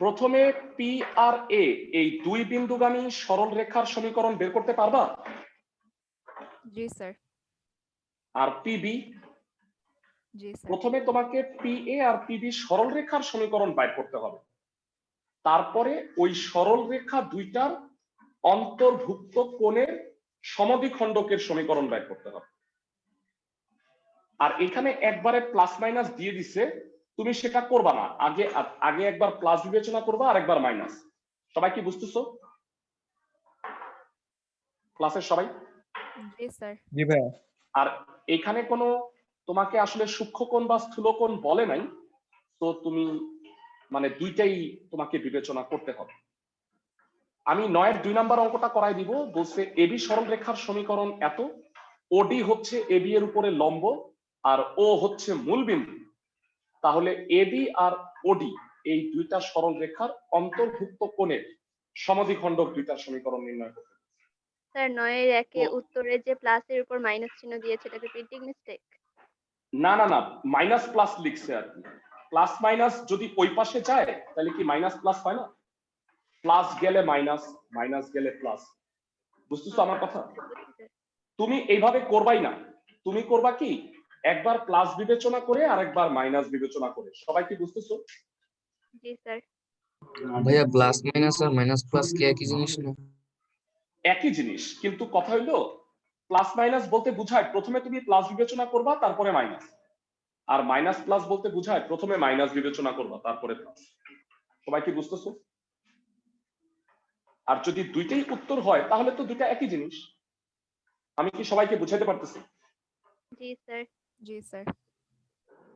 প্রথমে P R এ এই দুই বিন্দুগামী সরল রেখার সমীকরণ বের করতে পারবা? জি স্যার। আর পিবি? জি স্যার। প্রথমে তোমাকে পি এ আর পিবি সরল রেখার সমীকরণ বাইর করতে হবে, তারপরে ওই সরল রেখা দুইটার অন্তর্ভুক্ত কোণের সমদ্বিখণ্ডকের সমীকরণ বাইর করতে হবে। আর এখানে একবারে প্লাস মাইনাস দিয়ে দিছে, তুমি সেটা করবা না, আগে আগে একবার প্লাস বিবেচনা করবা আর একবার মাইনাস। সবাই কি বুঝতেছো? ক্লাসের সবাই? জি স্যার। জি ভাইয়া। আর এখানে কোনো তোমাকে আসলে সূক্ষ্মকোণ বা স্থূলকোণ বলে নাই, তো তুমি মানে দুইটাই তোমাকে বিবেচনা করতে হবে। আমি 9-এর 2 নাম্বার অঙ্কটা করাই দিব। বলছে এবি সরল রেখার সমীকরণ এত, ওডি হচ্ছে এবি এর উপরে লম্ব আর ও হচ্ছে মূল বিন্দু, তাহলে এবি আর ওডি এই দুইটা সরল রেখার অন্তর্ভুক্ত কোণের সমদ্বিখণ্ডক দুইটার সমীকরণ নির্ণয় করতে। স্যার 9-এর 1-এ উত্তরে যে প্লাসের উপর মাইনাস চিহ্ন দিয়েছে এটাকে প্রিন্টিং মিস্টেক? না না না, মাইনাস প্লাস লিখছে আর কি। প্লাস মাইনাস যদি ওই পাশে যায় তাহলে কি মাইনাস প্লাস হয় না? প্লাস গেলে মাইনাস, মাইনাস গেলে প্লাস। বুঝতেছো আমার কথা? তুমি এইভাবে করবাই না, তুমি করবা কি একবার প্লাস বিবেচনা করে আর একবার মাইনাস বিবেচনা করে। সবাই কি বুঝতেছো? জি স্যার। ভাইয়া প্লাস মাইনাস আর মাইনাস প্লাস কি একই জিনিস না? একই জিনিস, কিন্তু কথা হইলো প্লাস মাইনাস বলতে বুঝায় প্রথমে তুমি প্লাস বিবেচনা করবা তারপরে মাইনাস, আর মাইনাস প্লাস বলতে বুঝায় প্রথমে মাইনাস বিবেচনা করবা তারপরে প্লাস। সবাই কি বুঝতেছো? আর যদি দুইটাই উত্তর হয় তাহলে তো দুইটা একই জিনিস। আমি কি সবাইকে বুঝাইতে পারতেছি? জি স্যার। জি স্যার।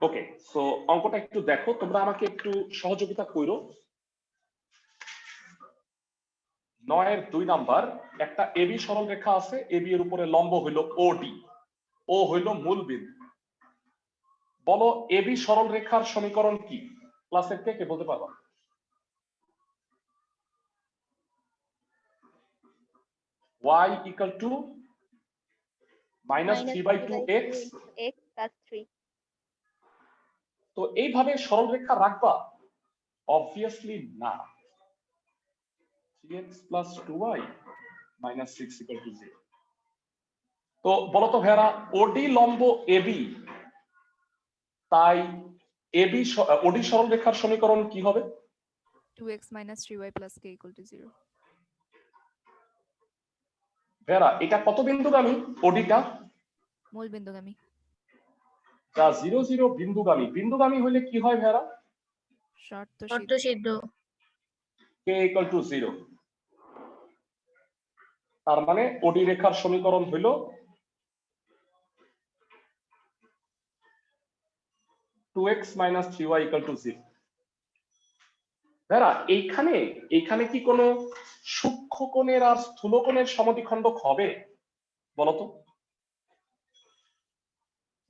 ওকে, সো অঙ্কটা একটু দেখো, তোমরা আমাকে একটু সহযোগিতা করো। 9-এর 2 নাম্বার, একটা এবি সরল রেখা আছে, এবি এর উপরে লম্ব হইল ওডি, ও হইল মূল বিন্দু। বলো এবি সরল রেখার সমীকরণ কি? ক্লাসের কে বলতে পারবা? y equal to minus 3/2x x plus 3। তো এইভাবে সরল রেখা রাখবা? অবভিয়াসলি না। 3x plus 2y minus 6 equal to 0। তো বলো তো ভাইয়ারা, ওডি লম্ব এবি, তাই এবি ওডি সরল রেখার সমীকরণ কি হবে? 2x minus 3y plus k equal to 0। ভাইয়ারা এটা কত বিন্দুগামী? ওডিটা মূল বিন্দুগামী। যা 0 0 বিন্দুগামী। বিন্দুগামী হইলে কি হয় ভাইয়ারা? শর্ত সিদ্ধ। k equal to 0। তার মানে ওডি রেখার সমীকরণ হইল 2x minus 3y equal to 0। ভাইয়ারা এইখানে কি কোনো সূক্ষ্মকোণের আর স্থূলকোণের সমদ্বিখণ্ডক হবে? বলতো।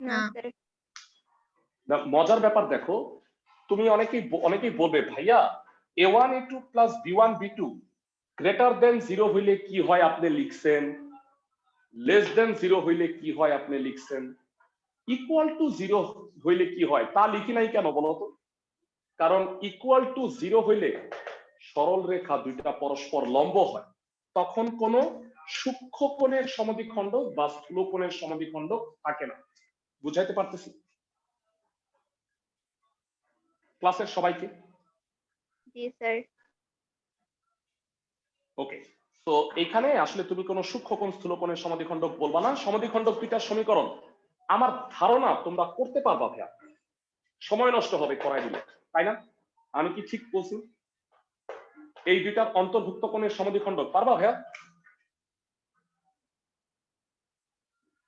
না স্যার। মজার ব্যাপার দেখো, তুমি অনেকেই বলবে ভাইয়া a1 a2 plus b1 b2 greater than 0 হইলে কি হয় আপনি লিখছেন, লেস দেন 0 হইলে কি হয় আপনি লিখছেন, ইকুয়াল টু 0 হইলে কি হয় তা লিখি নাই কেন বলতো? কারণ ইকুয়াল টু 0 হইলে সরল রেখা দুইটা পরস্পর লম্ব হয়, তখন কোনো সূক্ষ্মকোণের সমদ্বিখণ্ডক বা স্থূলকোণের সমদ্বিখণ্ডক থাকে না। বুঝাইতে পারতেছি ক্লাসের সবাইকে? জি স্যার। ওকে, তো এখানে আসলে তুমি কোনো সূক্ষ্মকোণ স্থূলকোণের সমদ্বিখণ্ডক বলবা না, সমদ্বিখণ্ডক দুইটার সমীকরণ আমার ধারণা তোমরা করতে পারবা ভাইয়া, সময় নষ্ট হবে করাই দিলে, তাই না? আমি কি ঠিক বলছি? এই দুইটার অন্তর্ভুক্ত কোণের সমদ্বিখণ্ডক পারবা ভাইয়া?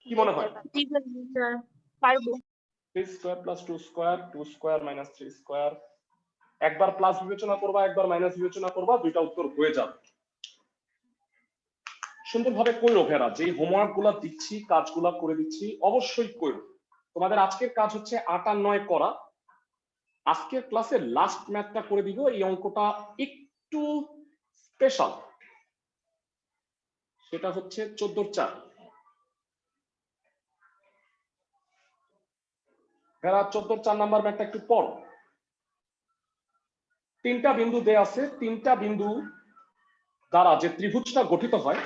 কি মনে হয়? পারবো। 3 square plus 2 square, 2 square minus 3 square, একবার প্লাস বিবেচনা করবা একবার মাইনাস বিবেচনা করবা, দুইটা উত্তর হয়ে যাবে। সুন্দরভাবে কইরো ভাইয়ারা, যে হোমওয়ার্ক গুলা দিচ্ছি কাজগুলা করে দিচ্ছি অবশ্যই কইরো। তোমাদের আজকের কাজ হচ্ছে 8 আর 9 করা। আজকের ক্লাসে লাস্ট ম্যাথটা করে দিব, এই অঙ্কটা একটু স্পেশাল, সেটা হচ্ছে 14/4। ভাইয়ারা 14/4 নাম্বার ম্যাথটা একটু পড়ো। তিনটা বিন্দু দেয়া আছে, তিনটা বিন্দু দ্বারা যে ত্রিভুজটা গঠিত হয়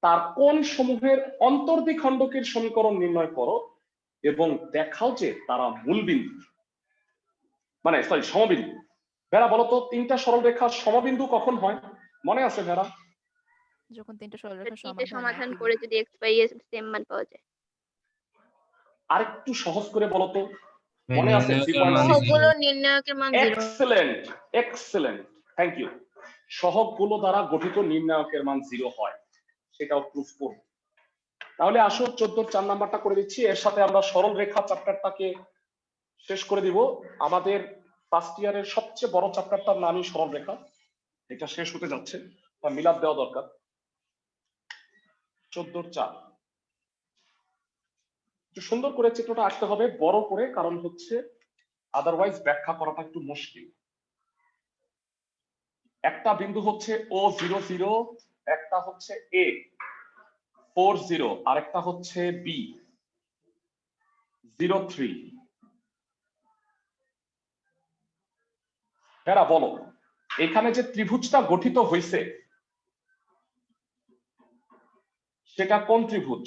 তার কোণ সমূহের অন্তর্দ্বিখণ্ডকের সমীকরণ নির্ণয় করো এবং দেখাও যে তারা মূল বিন্দু, মানে সরি সমবিন্দু। ভেড়া বলো তো তিনটা সরলরেখার সমবিন্দু কখন হয়? মনে আছে ভেড়া? যখন তিনটা সরলরেখা তিনটে সমান হয় না সমাধান একই করে বিন্দু। যদি এক্স বাই এর সেম মান পাওয়া যায়। আরেকটু সহজ করে বলো তো, মনে আছে নির্ণায়কের মান 3.6? সহগগুলো নির্ণায়কের মান 0। Excellent, excellent, thank you. সহগগুলো দ্বারা গঠিত নির্ণায়কের মান 0 হয়, সেটাও প্রুফ করব। তাহলে আসো 14 4 নাম্বারটা করে দিচ্ছি, এর সাথে আমরা সরল রেখা চ্যাপ্টারটাকে শেষ করে দিব। আমাদের ফার্স্ট ইয়ারের সবচেয়ে বড় চ্যাপ্টারটার নামই সরল রেখা, এটা শেষ হতে যাচ্ছে, তা মিলাদ দেওয়া দরকার। 14 4 একটু সুন্দর করে চিত্রটা আঁকতে হবে, বড় করে, কারণ হচ্ছে আদারওয়াইজ ব্যাখ্যা করাটা একটু মুশকিল। একটা বিন্দু হচ্ছে O00, একটা হচ্ছে A40, আর একটা হচ্ছে B03। এরা বলো এখানে যে ত্রিভুজটা গঠিত হয়েছে সেটা কোন ত্রিভুজ?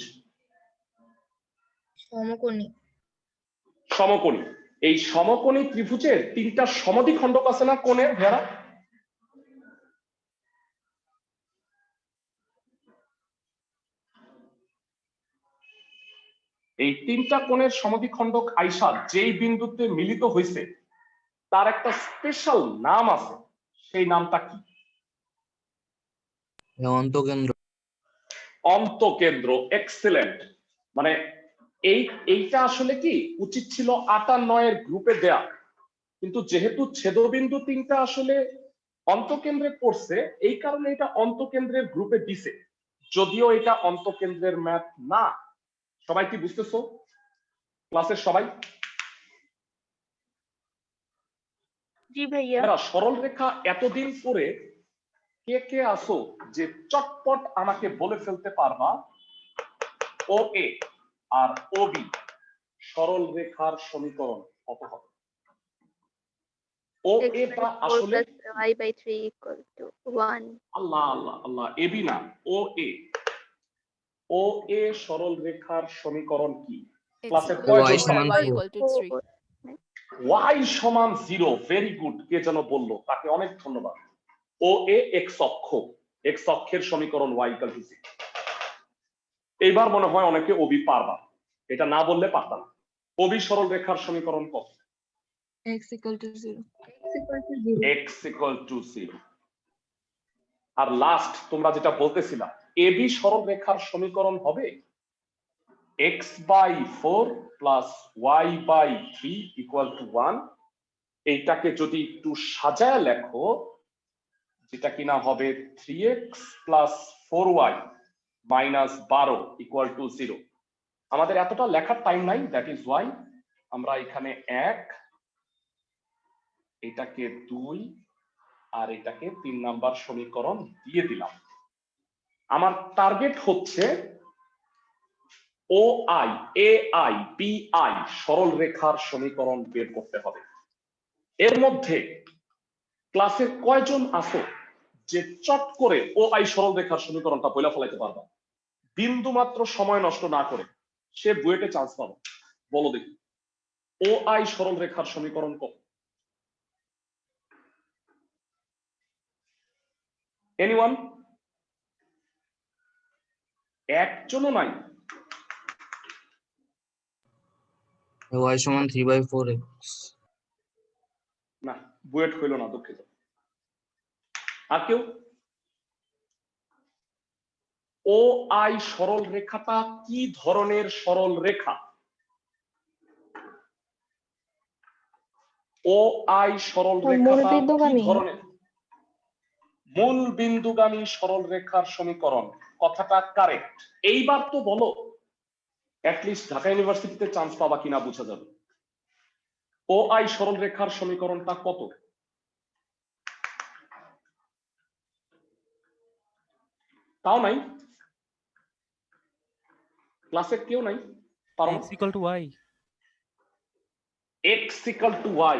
সমকোণী। সমকোণী। এই সমকোণী ত্রিভুজের তিনটা সমদ্বিখণ্ডক আছে না কোণের ভেড়া? এই তিনটা কোণের সমদ্বিখণ্ডক আইসা যেই বিন্দুতে মিলিত হয়েছে তার একটা স্পেশাল নাম আছে, সেই নামটা কি? অন্তকেন্দ্র। অন্তকেন্দ্র, এক্সেলেন্ট। মানে এইটা আসলে কি উচিত ছিল 8 আর 9 এর গ্রুপে দেয়া, কিন্তু যেহেতু ছেদবিন্দু তিনটা আসলে অন্তকেন্দ্রে পড়ছে এই কারণে এটা অন্তকেন্দ্রের গ্রুপে দিছে, যদিও এটা অন্তকেন্দ্রের ম্যাথ না। সবাই কি বুঝতেছো ক্লাসের সবাই? জি ভাইয়া। এরা সরল রেখা এতদিন পরে কে কে আসো যে চটপট আমাকে বলে ফেলতে পারবা ও এ আর ও বি সরল রেখার সমীকরণ কত হবে? ও এ টা আসলে y by 3 equal to 1। Allah Allah Allah, এ বি না, ও এ। ও এ সরল রেখার সমীকরণ কি? X ক্লাসের equal কয়জন Y to সমান y 4। equal to 3। y সমান 0, ভেরি গুড। কে যেন বললো, তাকে অনেক ধন্যবাদ। ও এ এক্স অক্ষ, এক্স অক্ষের সমীকরণ y equal to 0। এইবার মনে হয় অনেকে ওবি পারবা, এটা না বললে পারতাম। ওবি সরল রেখার সমীকরণ কত? x equal to 0। x equal to 0। আর লাস্ট তোমরা যেটা বলতেছিলা এবি সরল রেখার সমীকরণ হবে x by 4 plus y by 3 equal to 1। এইটাকে যদি একটু সাজায় লেখো, যেটা কিনা হবে 3x plus 4y minus 12 equal to 0। আমাদের এতটা লেখার টাইম নাই, দ্যাট ইজ ওয়াই আমরা এখানে 1, এটাকে 2 আর এটাকে 3 নাম্বার সমীকরণ দিয়ে দিলাম। আমার টার্গেট হচ্ছে O I, A I, B I সরল রেখার সমীকরণ বের করতে হবে। এর মধ্যে ক্লাসের কয়জন আছো যে চট করে ও আই সরল রেখার সমীকরণটা বইলা ফেলাইতে পারবা বিন্দু মাত্র সময় নষ্ট না করে? সে বুয়েটে চান্স পাবো। বলো দেখি ও আই সরল রেখার সমীকরণ কত? এনিওয়ান? একজনও নাই? Y সমান 3/4x। না, বুয়েট হইল না, দুঃখিত। আর কেউ? ও আই সরল রেখাটা কি ধরনের সরল রেখা? ও আই সরল রেখাটা কি ধরনের? মূল বিন্দুগামী সরল রেখার সমীকরণ, কথাটা কারেক্ট। এইবার তো বলো অ্যাটলিস্ট ঢাকা ইউনিভার্সিটিতে চান্স পাবা কিনা বোঝা যাবে। ও আই সরল রেখার সমীকরণটা কত? তাও নাই, ক্লাসে কেউ নাই পারো না? x equal to y। x equal to y,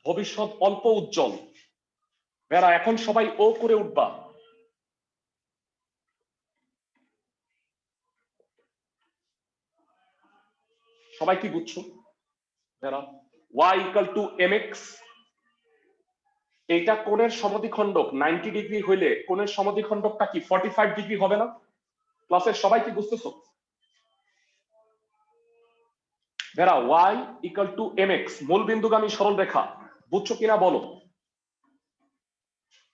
ভবিষ্যৎ অল্প উজ্জ্বল। ভেরা এখন সবাই ও করে উঠবা। সবাই কি বুঝছো? ভেরা y ইকুয়াল টু mx, এটা কোণের সমদ্বিখণ্ডক 90 ডিগ্রি হইলে কোণের সমদ্বিখণ্ডকটা কি 45 ডিগ্রি হবে না? ক্লাসের সবাই কি বুঝতেছো? ভেরা y ইকুয়াল টু mx, মূল বিন্দুগামী সরল রেখা, বুঝছো কিনা বলো?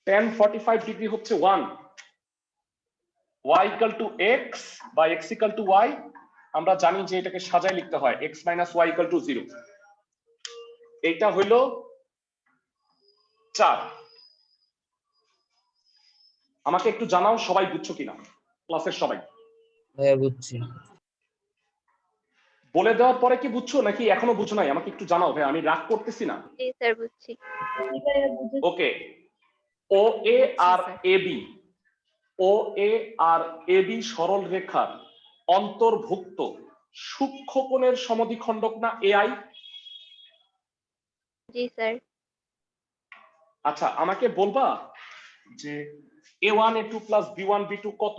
tan 45 ডিগ্রি হচ্ছে 1, y ইকুয়াল টু x বা x ইকুয়াল টু y, আমরা জানি যে এটাকে সাজায় লিখতে হয় x minus y equal to 0। এইটা হইল 4। আমাকে একটু জানাও সবাই বুঝছো কিনা, ক্লাসের সবাই। ভাইয়া বুঝছি। বলে দেওয়ার পরে কি বুঝছো নাকি এখনো বুঝো নাই? আমাকে একটু জানাও ভাই, আমি রাগ করতেছি না। জি স্যার বুঝছি। ওকে, ও এ আর A B, O A R A B সরল রেখার অন্তর্ভুক্ত সূক্ষ্ম কোণের সমদ্বিখণ্ডক না এআই? জি স্যার। আচ্ছা আমাকে বলবা যে a1 a2 plus b1 b2 কত?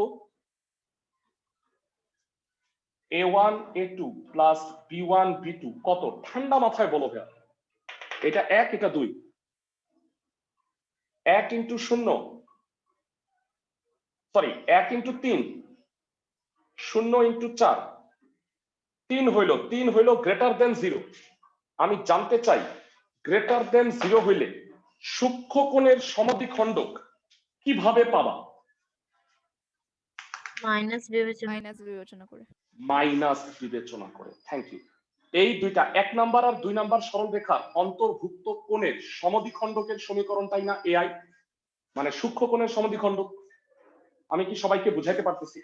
a1 a2 plus b1 b2 কত? ঠান্ডা মাথায় বলো ভাইয়া। এটা 1, এটা 2, 1 ইন্টু 0, সরি 1 ইন্টু 3, 0 ইন্টু 4, 3 হইল গ্রেটার দেন 0। আমি জানতে চাই গ্রেটার দেন 0 হইলে সূক্ষ্ম কোণের সমদ্বিখণ্ডক কিভাবে পাবা? মাইনাস বিবেচনা বিবেচনা করে। মাইনাস বিবেচনা করে। Thank you. এই দুইটা 1 নাম্বার আর 2 নাম্বার সরল রেখার অন্তর্ভুক্ত কোণের সমদ্বিখণ্ডকের সমীকরণটাই না এআই, মানে সূক্ষ্ম কোণের সমদ্বিখণ্ডক। আমি কি সবাইকে বুঝাইতে পারতেছি?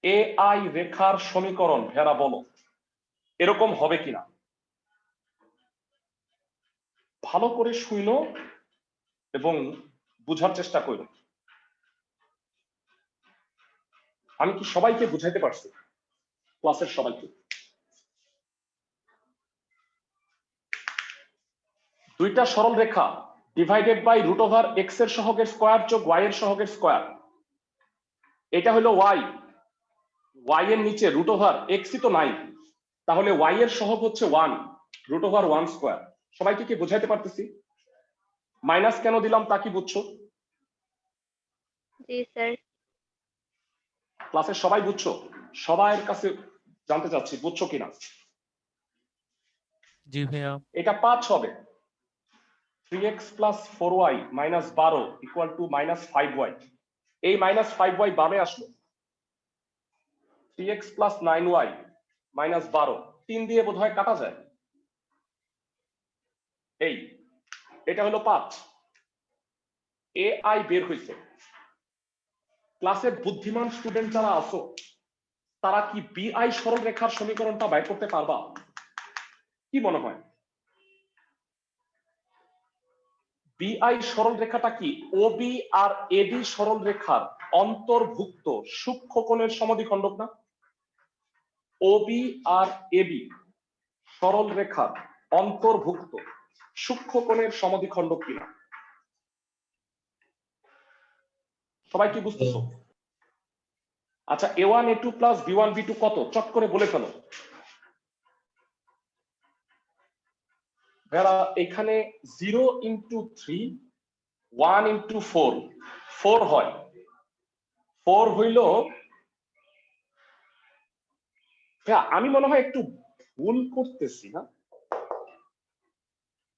এআই রেখার সমীকরণ ভেরা বলো এরকম হবে কিনা? ভালো করে শুনো এবং বুঝার চেষ্টা করো। আমি কি সবাইকে বুঝাইতে পারছি? ক্লাসের সবাইকে? দুইটা সরল রেখা divided by root over x এর সহগের স্কয়ার যোগ y এর সহগের স্কয়ার, এটা হলো y, y এর নিচে রুট ওভার x ই তো নাই, তাহলে y এর সহগ হচ্ছে 1 রুট ওভার 1 স্কয়ার। সবাইকে কি বুঝাইতে পারতেছি? মাইনাস কেন দিলাম তা কি বুঝছো? জি স্যার। ক্লাসের সবাই বুঝছো? সবার কাছে জানতে চাচ্ছি বুঝছো কিনা। জি ভাইয়া। এটা 5 হবে। 3x plus 4y minus 12 equal two minus 5y। এই মাইনাস 5y বামে আসলো। 3x প্লাস 9y মাইনাস 12, 3 দিয়ে বোধহয় কাটা যায়। এই এটা হলো 5। এআই বের হইছে। ক্লাসের বুদ্ধিমান স্টুডেন্ট যারা আছো তারা কি বিআই সরল রেখার সমীকরণটা বের করতে পারবা? কি মনে হয়? বিআই সরল রেখাটা কি ওবি আর এবি সরল রেখার অন্তর্ভুক্ত সূক্ষ্ম কোণের সমদ্বিখণ্ডক না? ওবি আর এবি সরল রেখার অন্তর্ভুক্ত সূক্ষ্ম কোণের সমদ্বিখণ্ডক কিনা? সবাই কি বুঝতেছো? আচ্ছা a1 a2 plus b1 b2 কত? চট করে বলে ফেলো। ভাইরা এখানে 0 ইন্টু 3, 1 ইন্টু 4, 4 হয়। 4 হইল, আমি মনে হয় একটু ভুল করতেছি না,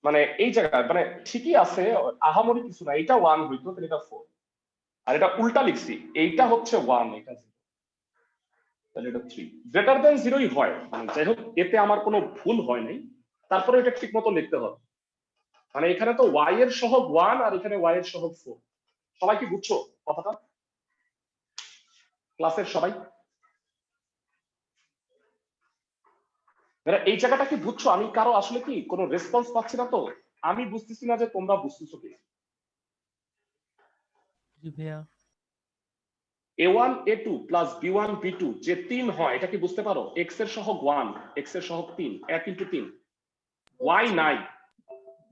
মানে এই জায়গায় মানে ঠিকই আছে, আহামরি কিছু না। এটা 1 হইতো তাহলে এটা 4, আর এটা উল্টা লিখছি, এইটা হচ্ছে 1 এটা 0, তাহলে এটা 3। গ্রেটার দেন 0ই হয়, মানে যাই হোক এতে আমার কোনো ভুল হয় নাই, তারপরে এটা ঠিক মতো লিখতে হবে। মানে এখানে তো y এর সহগ 1 আর এখানে y এর সহগ 4। সবাই কি বুঝছো কথাটা? ক্লাসের সবাই এই জায়গাটা কি বুঝছো? আমি কারো আসলে কি কোনো রেসপন্স পাচ্ছি না, তো আমি বুঝতেছি না যে তোমরা বুঝতেছো কি। জি ভাইয়া। a1 a2 plus b1 b2 যে 3 হয়, এটা কি বুঝতে পারো? x এর সহগ 1, x এর সহগ 3, 1 ইন্টু 3, y নাই,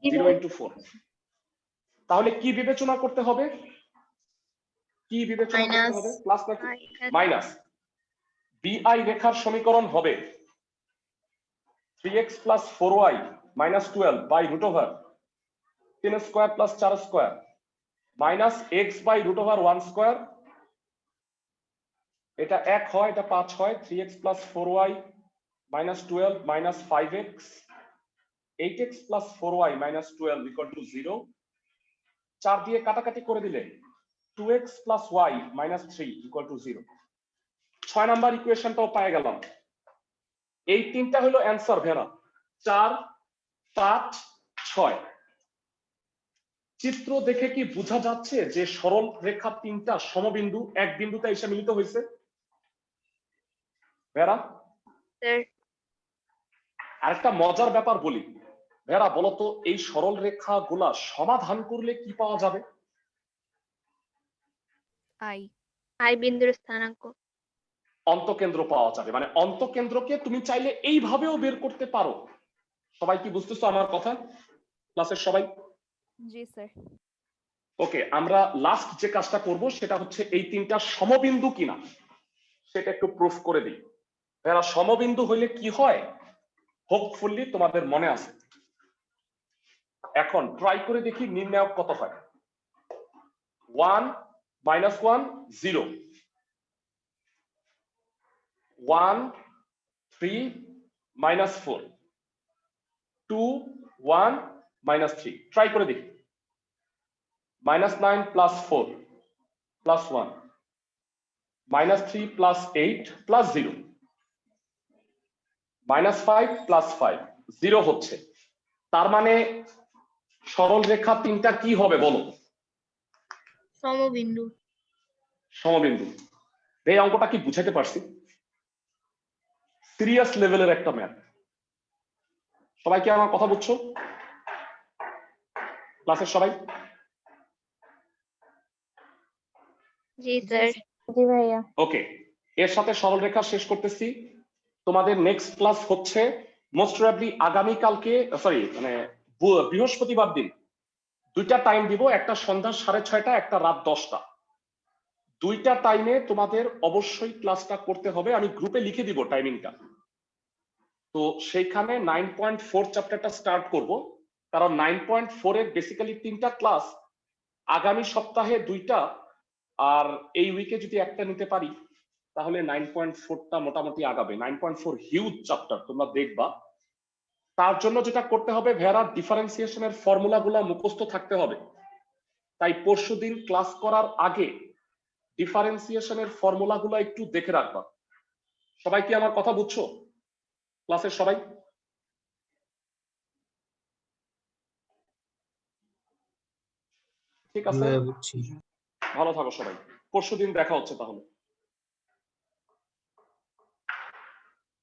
0 ইন্টু 4। তাহলে কি বিবেচনা করতে হবে? কি বিবেচনা করতে Minus. হবে? প্লাস নাকি Minus. মাইনাস? বিআই রেখার সমীকরণ হবে 3x plus 4y minus 12 by root over 3 square plus 4 square minus x by root over 1 square. এটা 1 হয়, এটা 5 হয়। 3x plus 4y minus 12 minus 5x 8x plus 4y minus 12 equal to 0। 4 দিয়ে কাটাকাটি করে দিলে 2x plus y minus 3 equal to 0। 6 number ইকুয়েশনটাও পেয়ে গেলাম। এই তিনটা হলো অ্যান্সার ভেরা, 4 5 6। চিত্র দেখে কি বোঝা যাচ্ছে যে সরল রেখা তিনটা সমবিন্দু এক বিন্দুতে এসে মিলিত হয়েছে? ভেরা, স্যার আরেকটা মজার ব্যাপার বলি। ভেরা বলতো, এই সরল রেখা গুলা সমাধান করলে কি পাওয়া যাবে? আই আই বিন্দুর স্থানাঙ্ক। অন্তকেন্দ্র পাওয়া যাবে। মানে অন্তকেন্দ্রকে তুমি চাইলে এইভাবেও বের করতে পারো। সবাই কি বুঝতেছো আমার কথা? ক্লাসের সবাই? জি স্যার। ওকে, আমরা লাস্ট যে কাজটা করব সেটা হচ্ছে এই তিনটা সমবিন্দু কিনা সেটা একটু প্রুফ করে দিই। এরা সমবিন্দু হইলে কি হয় হোপফুলি তোমাদের মনে আছে। এখন ট্রাই করে দেখি নির্ণায়ক কত হয়। 1 minus 1 0 1 3 minus 4 2 1 minus 3 ট্রাই করে দেখি। minus 9 plus 4 plus 1 minus 3 plus 8 plus 0 minus 5 plus 5 0 হচ্ছে। তার মানে সরল রেখা তিনটা কি হবে বলো? সমবিন্দু। সমবিন্দু। এই অঙ্কটা কি বুঝাতে পারছি? সিরিয়াস লেভেলের একটা ম্যাথ। সবাই কি আমার কথা বুঝছো? ক্লাসের সবাই? জি স্যার। জি ভাইয়া। ওকে, এর সাথে সরল রেখা শেষ করতেছি। তোমাদের নেক্সট ক্লাস হচ্ছে মোস্ট প্রবাবলি আগামী কালকে, সরি মানে বৃহস্পতিবার দিন। দুইটা টাইম দিব, একটা সন্ধ্যা 6:30, একটা রাত 10টা। দুইটা টাইমে তোমাদের অবশ্যই ক্লাসটা করতে হবে। আমি গ্রুপে লিখে দিব টাইমিংটা। তো সেইখানে 9.4 চ্যাপ্টারটা স্টার্ট করব, কারণ 9.4 এর বেসিক্যালি তিনটা ক্লাস, আগামী সপ্তাহে দুইটা, আর এই উইকে যদি একটা নিতে পারি তাহলে 9.4টা মোটামুটি আগাবে। 9.4 হিউজ চ্যাপ্টার, তোমরা দেখবা। তার জন্য যেটা করতে হবে ভেরা, ডিফারেন্সিয়েশনের ফর্মুলাগুলো মুখস্থ থাকতে হবে। তাই পরশুদিন ক্লাস করার আগে ডিফারেন্সিয়েশনের ফর্মুলাগুলো একটু দেখে রাখবা। সবাই কি আমার কথা বুঝছো? ক্লাসের সবাই? ঠিক আছে, ভাইয়া বুঝছি। ভালো থাকো সবাই। পরশুদিন দেখা হচ্ছে তাহলে।